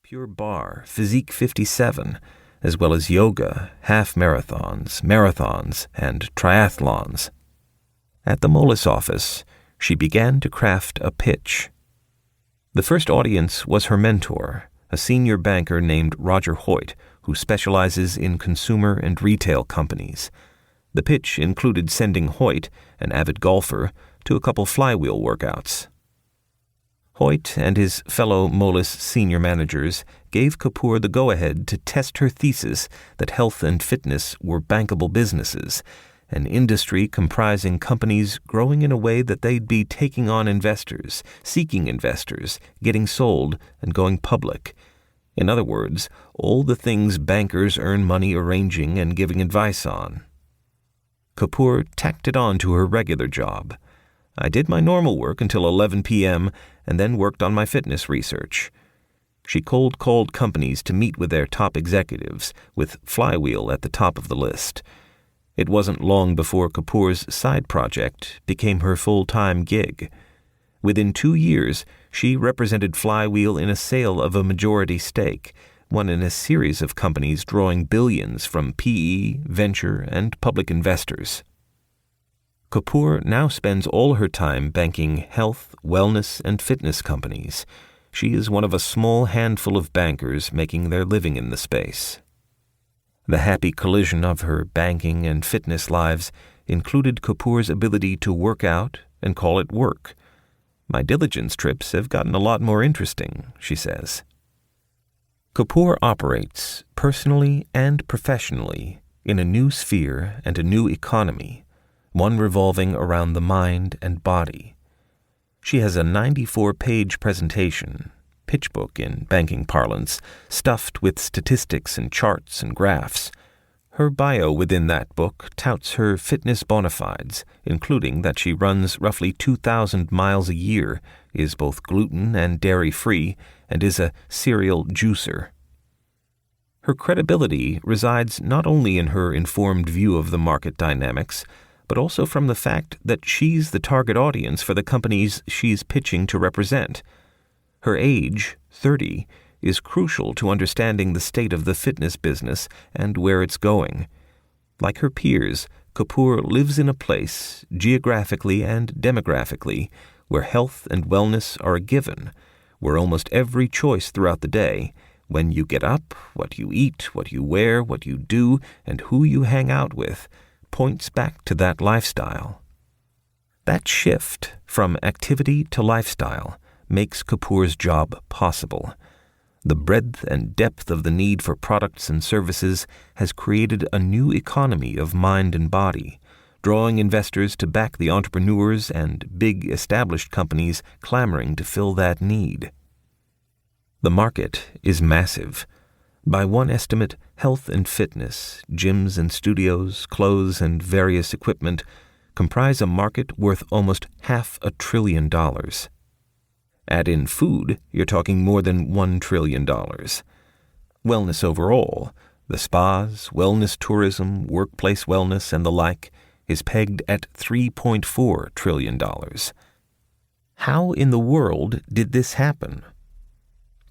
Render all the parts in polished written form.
Pure Barre, Physique 57, as well as yoga, half marathons, and triathlons. At the Moelis office, she began to craft a pitch. The first audience was her mentor, a senior banker named Roger Hoyt, who specializes in consumer and retail companies. The pitch included sending Hoyt, an avid golfer, to a couple flywheel workouts. Hoyt and his fellow Moelis senior managers gave Kapoor the go-ahead to test her thesis that health and fitness were bankable businesses, an industry comprising companies growing in a way that they'd be taking on investors, seeking investors, getting sold, and going public. In other words, all the things bankers earn money arranging and giving advice on. Kapoor tacked it on to her regular job. I did my normal work until 11 p.m. and then worked on my fitness research. She cold-called companies to meet with their top executives, with Flywheel at the top of the list. It wasn't long before Kapoor's side project became her full-time gig. Within 2 years, she represented Flywheel in a sale of a majority stake, one in a series of companies drawing billions from PE, venture, and public investors. Kapoor now spends all her time banking health, wellness, and fitness companies. She is one of a small handful of bankers making their living in the space. The happy collision of her banking and fitness lives included Kapoor's ability to work out and call it work. My diligence trips have gotten a lot more interesting, she says. Kapoor operates, personally and professionally, in a new sphere and a new economy, one revolving around the mind and body. She has a 94-page presentation, pitch book in banking parlance, stuffed with statistics and charts and graphs. Her bio within that book touts her fitness bona fides, including that she runs roughly 2,000 miles a year, is both gluten and dairy-free, and is a serial juicer. Her credibility resides not only in her informed view of the market dynamics, but also from the fact that she's the target audience for the companies she's pitching to represent. Her age, 30, is crucial to understanding the state of the fitness business and where it's going. Like her peers, Kapoor lives in a place, geographically and demographically, where health and wellness are a given, where almost every choice throughout the day, when you get up, what you eat, what you wear, what you do, and who you hang out with, points back to that lifestyle. That shift from activity to lifestyle makes Kapoor's job possible. The breadth and depth of the need for products and services has created a new economy of mind and body, drawing investors to back the entrepreneurs and big established companies clamoring to fill that need. The market is massive. By one estimate, health and fitness, gyms and studios, clothes and various equipment comprise a market worth almost $500 billion. Add in food, you're talking more than $1 trillion. Wellness overall, the spas, wellness tourism, workplace wellness, and the like, is pegged at $3.4 trillion. How in the world did this happen?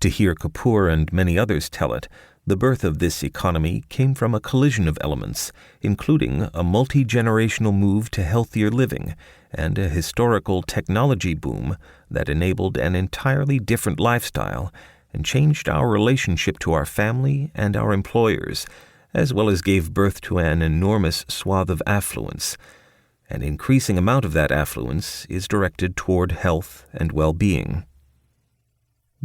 To hear Kapoor and many others tell it, the birth of this economy came from a collision of elements, including a multi-generational move to healthier living and a historical technology boom that enabled an entirely different lifestyle and changed our relationship to our family and our employers, as well as gave birth to an enormous swath of affluence. An increasing amount of that affluence is directed toward health and well-being.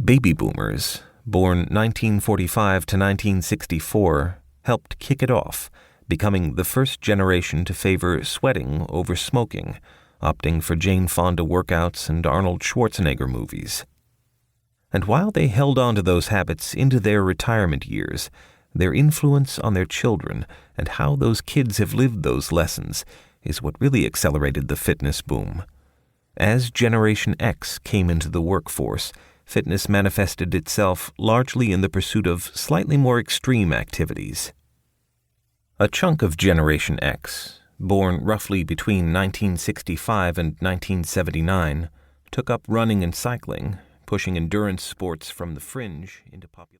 Baby boomers, born 1945 to 1964, helped kick it off, becoming the first generation to favor sweating over smoking, opting for Jane Fonda workouts and Arnold Schwarzenegger movies. And while they held on to those habits into their retirement years, their influence on their children and how those kids have lived those lessons is what really accelerated the fitness boom. As Generation X came into the workforce, fitness manifested itself largely in the pursuit of slightly more extreme activities. A chunk of Generation X, born roughly between 1965 and 1979, took up running and cycling, pushing endurance sports from the fringe into popular